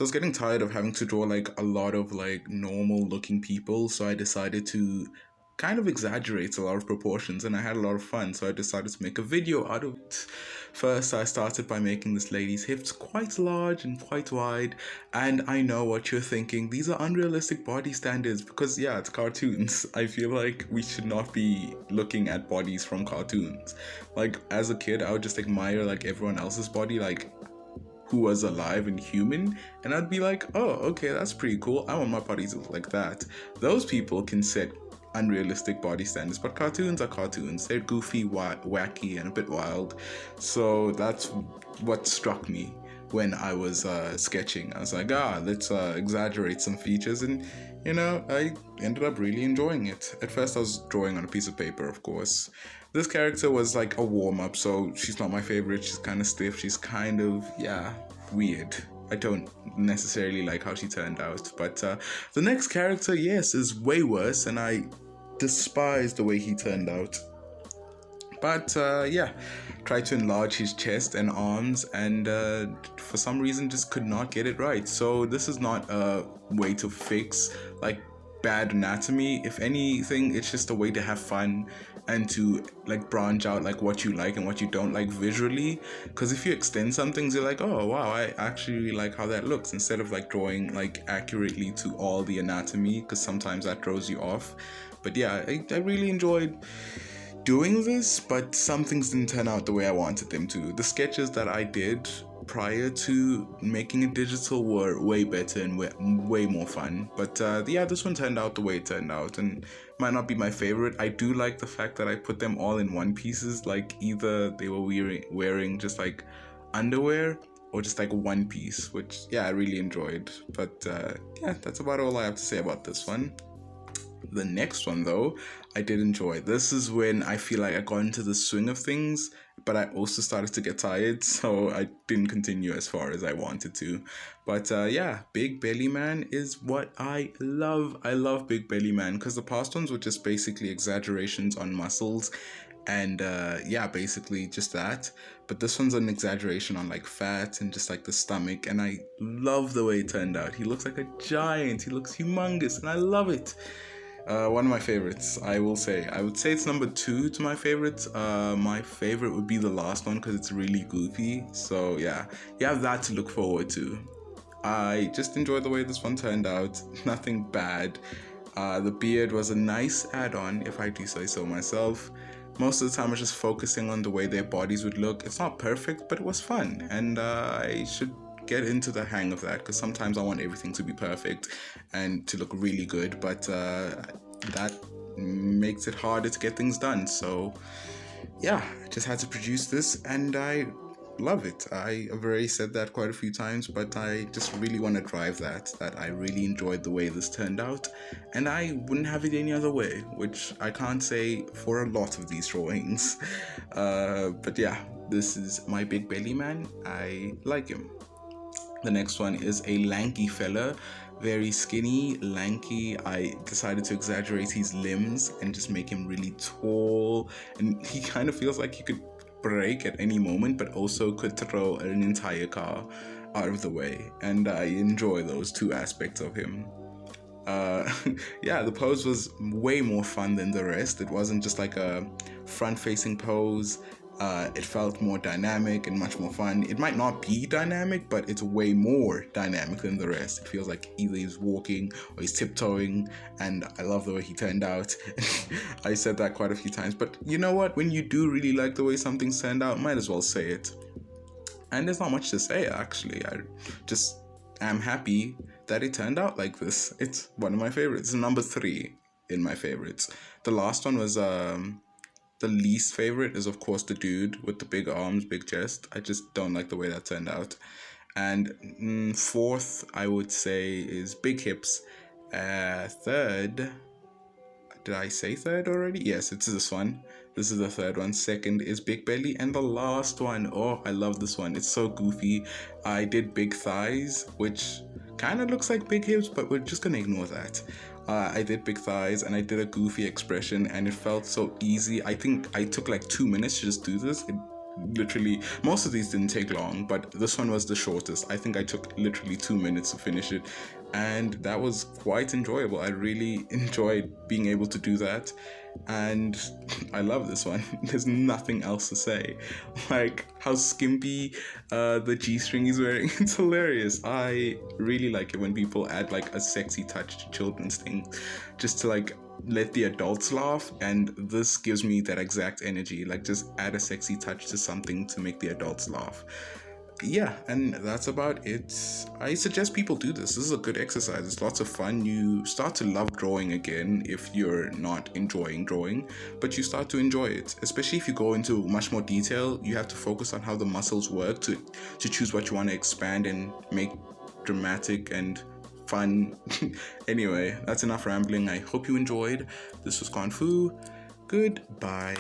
So I was getting tired of having to draw like a lot of like normal looking people, so I decided to kind of exaggerate a lot of proportions, and I had a lot of fun, so I decided to make a video out of it. First, I started by making this lady's hips quite large and quite wide, and I know what you're thinking, these are unrealistic body standards, because yeah, it's cartoons. I feel like we should not be looking at bodies from cartoons. Like, as a kid, I would just admire like everyone else's body, like who was alive and human, and I'd be like, oh, okay, that's pretty cool, I want my body to look like that. Those people can set unrealistic body standards, but cartoons are cartoons. They're goofy, wacky, and a bit wild. So that's what struck me when I was sketching. I was like, let's exaggerate some features, and I ended up really enjoying it. At first I was drawing on a piece of paper, of course. This character was like a warm-up, so she's not my favorite. She's kind of stiff, she's kind of, weird. I don't necessarily like how she turned out, but the next character, yes, is way worse, and I despise the way he turned out. But tried to enlarge his chest and arms, and for some reason just could not get it right. So this is not a way to fix like bad anatomy. If anything, it's just a way to have fun and to like branch out like what you like and what you don't like visually. Because if you extend some things, you're like, oh wow, I actually really like how that looks, instead of like drawing like accurately to all the anatomy, because sometimes that throws you off. But yeah, I really enjoyed doing this, but some things didn't turn out the way I wanted them to. The sketches that I did prior to making it digital were way better and way more fun, but this one turned out the way it turned out, and might not be my favorite. I do like the fact that I put them all in one pieces, like either they were wearing just like underwear or just like one piece, which I really enjoyed. But that's about all I have to say about this one. The next one though, I did enjoy. This is when I feel like I got into the swing of things, but I also started to get tired, so I didn't continue as far as I wanted to. But Big Belly Man is what I love. I love Big Belly Man, because the past ones were just basically exaggerations on muscles, and basically just that. But this one's an exaggeration on like fat and just like the stomach, and I love the way it turned out. He looks like a giant, he looks humongous, and I love it. One of my favorites, I would say it's number 2 to my favorites. My favorite would be the last one, because it's really goofy. So yeah, you have that to look forward to. I just enjoyed the way this one turned out. Nothing bad. The beard was a nice add-on, if I do say so myself. Most of the time I was just focusing on the way their bodies would look. It's not perfect, but it was fun, and I should get into the hang of that, because sometimes I want everything to be perfect and to look really good, but that makes it harder to get things done. So I just had to produce this, and I love it. I have already said that quite a few times, but I just really want to drive that I really enjoyed the way this turned out, and I wouldn't have it any other way, which I can't say for a lot of these drawings. But this is my Big Belly Man. I like him. The next one is a lanky fella, very skinny, lanky. I decided to exaggerate his limbs and just make him really tall, and he kind of feels like he could break at any moment, but also could throw an entire car out of the way, and I enjoy those two aspects of him. The pose was way more fun than the rest. It wasn't just like a front-facing pose. It felt more dynamic and much more fun. It might not be dynamic, but it's way more dynamic than the rest. It feels like either he's walking or he's tiptoeing, and I love the way he turned out. I said that quite a few times, but you know what? When you do really like the way something's turned out, might as well say it. And there's not much to say, actually. I just am happy that it turned out like this. It's one of my favorites. It's number 3 in my favorites. The last one was the least favorite is, of course, the dude with the big arms, big chest. I just don't like the way that turned out. And 4th, I would say, is big hips. 3rd, did I say 3rd already? Yes, it's this one. This is the 3rd one. 2nd is big belly. And the last one, oh, I love this one. It's so goofy. I did big thighs, which kind of looks like big hips, but we're just gonna ignore that. I did big thighs, and I did a goofy expression, and it felt so easy. I think I took like 2 minutes to just do this. It literally, most of these didn't take long, but this one was the shortest. I think I took literally 2 minutes to finish it, and that was quite enjoyable. I really enjoyed being able to do that, and I love this one. There's nothing else to say. Like how skimpy the G-string is wearing, it's hilarious. I really like it when people add like a sexy touch to children's things, just to like let the adults laugh, and this gives me that exact energy. Like, just add a sexy touch to something to make the adults laugh. Yeah, and that's about it. I suggest people do this. This is a good exercise. It's lots of fun. You start to love drawing again if you're not enjoying drawing, but you start to enjoy it. Especially if you go into much more detail, you have to focus on how the muscles work to choose what you want to expand and make dramatic and fun. Anyway, that's enough rambling. I hope you enjoyed. This was Kung Fu. Goodbye.